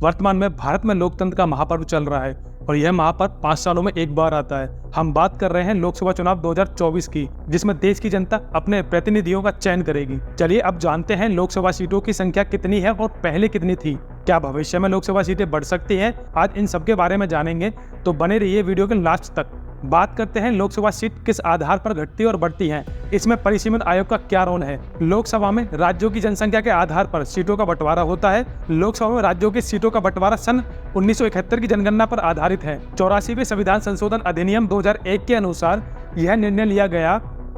वर्तमान में भारत में लोकतंत्र का महापर्व चल रहा है और यह महापर्व 5 सालों में एक बार आता है। हम बात कर रहे हैं लोकसभा चुनाव 2024 की, जिसमें देश की जनता अपने प्रतिनिधियों का चयन करेगी। चलिए अब जानते हैं लोकसभा सीटों की संख्या कितनी है और पहले कितनी थी। क्या भविष्य में लोकसभा सीटें बढ़ सकती हैं? आज इन सब के बारे में जानेंगे, तो बने रहिए वीडियो के लास्ट तक। बात करते हैं लोकसभा सीट किस आधार पर घटती और बढ़ती हैं। इसमें परिसीमन आयोग का क्या रोल है? लोकसभा में राज्यों की जनसंख्या के आधार पर सीटों का बंटवारा होता है। लोकसभा में राज्यों की सीटों का बंटवारा सन 1971 की जनगणना पर आधारित है। 84वें संविधान संशोधन अधिनियम 2001 के अनुसार यह निर्णय लिया गया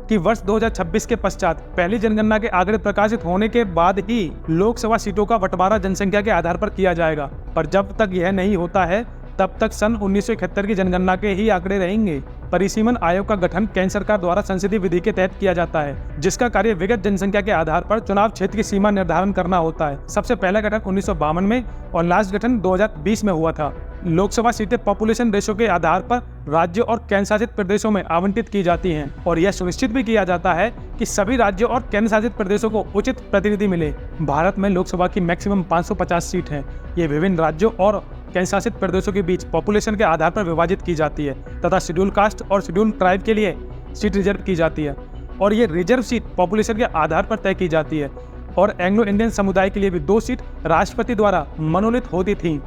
कि वर्ष 2026 के पश्चात पहली जनगणना के आंकड़े प्रकाशित होने के बाद ही लोकसभा सीटों का बंटवारा जनसंख्या के आधार पर किया जाएगा। पर जब तक यह नहीं होता है तब तक सन 1971 की जनगणना के ही आंकड़े रहेंगे। परिसीमन आयोग का गठन केंद्र सरकार द्वारा संसदीय विधि के तहत किया जाता है, जिसका कार्य विगत जनसंख्या के आधार पर चुनाव क्षेत्र की सीमा निर्धारण करना होता है। सबसे पहला गठन 1952 में और लास्ट गठन 2020 में हुआ था। लोकसभा सीटें पॉपुलेशन रेशो के आधार पर राज्यों और केंद्र शासित प्रदेशों में आवंटित की जाती हैं और यह सुनिश्चित भी किया जाता है कि सभी राज्यों और केंद्र शासित प्रदेशों को उचित प्रतिनिधि मिले। भारत में लोकसभा की मैक्सिमम 550 सीट हैं। ये विभिन्न राज्यों और केंद्र शासित प्रदेशों के बीच पॉपुलेशन के आधार पर विभाजित की जाती है तथा शेड्यूल कास्ट और शेड्यूल ट्राइब के लिए सीट रिजर्व की जाती है और ये रिजर्व सीट पॉपुलेशन के आधार पर तय की जाती है। और एंग्लो इंडियन समुदाय के लिए भी 2 सीट राष्ट्रपति द्वारा मनोनीत होती थी।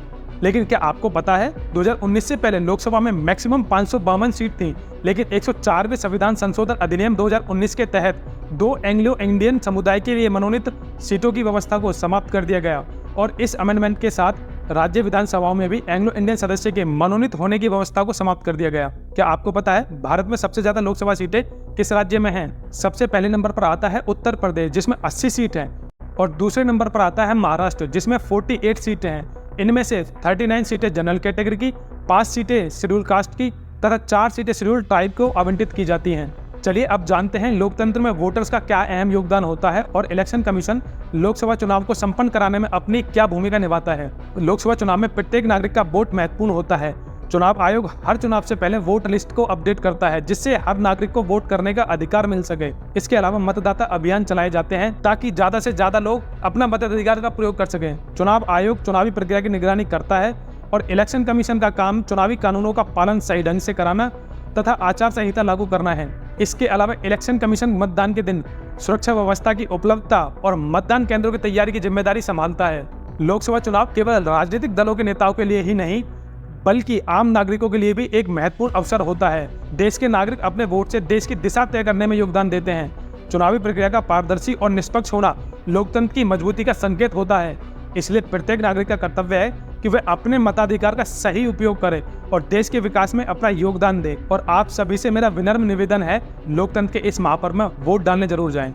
लेकिन क्या आपको पता है 2019 से पहले लोकसभा में मैक्सिमम 552 सीट थी, लेकिन 104वें संविधान संशोधन अधिनियम 2019 के तहत 2 एंग्लो इंडियन समुदाय के लिए मनोनीत सीटों की व्यवस्था को समाप्त कर दिया गया और इस अमेंडमेंट के साथ राज्य विधानसभाओं में भी एंग्लो इंडियन सदस्य के मनोनीत होने की व्यवस्था को समाप्त कर दिया गया। क्या आपको पता है भारत में सबसे ज्यादा लोकसभा सीटें किस राज्य में हैं? सबसे पहले नंबर पर आता है उत्तर प्रदेश, जिसमें 80 सीट हैं और दूसरे नंबर पर आता है महाराष्ट्र, जिसमें 48 सीटें हैं। इनमें से 39 सीटें जनरल कैटेगरी की, 5 सीटें शेड्यूल कास्ट की तथा 4 सीटें शेड्यूल ट्राइब को आवंटित की जाती हैं। चलिए अब जानते हैं लोकतंत्र में वोटर्स का क्या अहम योगदान होता है और इलेक्शन कमीशन लोकसभा चुनाव को संपन्न कराने में अपनी क्या भूमिका निभाता है। लोकसभा चुनाव में प्रत्येक नागरिक का वोट महत्वपूर्ण होता है। चुनाव आयोग हर चुनाव से पहले वोट लिस्ट को अपडेट करता है, जिससे हर नागरिक को वोट करने का अधिकार मिल सके। इसके अलावा मतदाता अभियान चलाए जाते हैं ताकि ज्यादा से ज्यादा लोग अपना मताधिकार का प्रयोग कर सकें। चुनाव आयोग चुनावी प्रक्रिया की निगरानी करता है और इलेक्शन कमीशन का काम चुनावी कानूनों का पालन सही ढंग से कराना तथा आचार संहिता लागू करना है। इसके अलावा इलेक्शन कमीशन मतदान के दिन सुरक्षा व्यवस्था की उपलब्धता और मतदान केंद्रों की तैयारी की जिम्मेदारी संभालता है। लोकसभा चुनाव केवल राजनीतिक दलों के नेताओं के लिए ही नहीं, बल्कि आम नागरिकों के लिए भी एक महत्वपूर्ण अवसर होता है। देश के नागरिक अपने वोट से देश की दिशा तय करने में योगदान देते हैं। चुनावी प्रक्रिया का पारदर्शी और निष्पक्ष होना लोकतंत्र की मजबूती का संकेत होता है। इसलिए प्रत्येक नागरिक का कर्तव्य है कि वह अपने मताधिकार का सही उपयोग करे और देश के विकास में अपना योगदान दे। और आप सभी से मेरा विनम्र निवेदन है, लोकतंत्र के इस महापर्व में वोट डालने जरूर जाएं।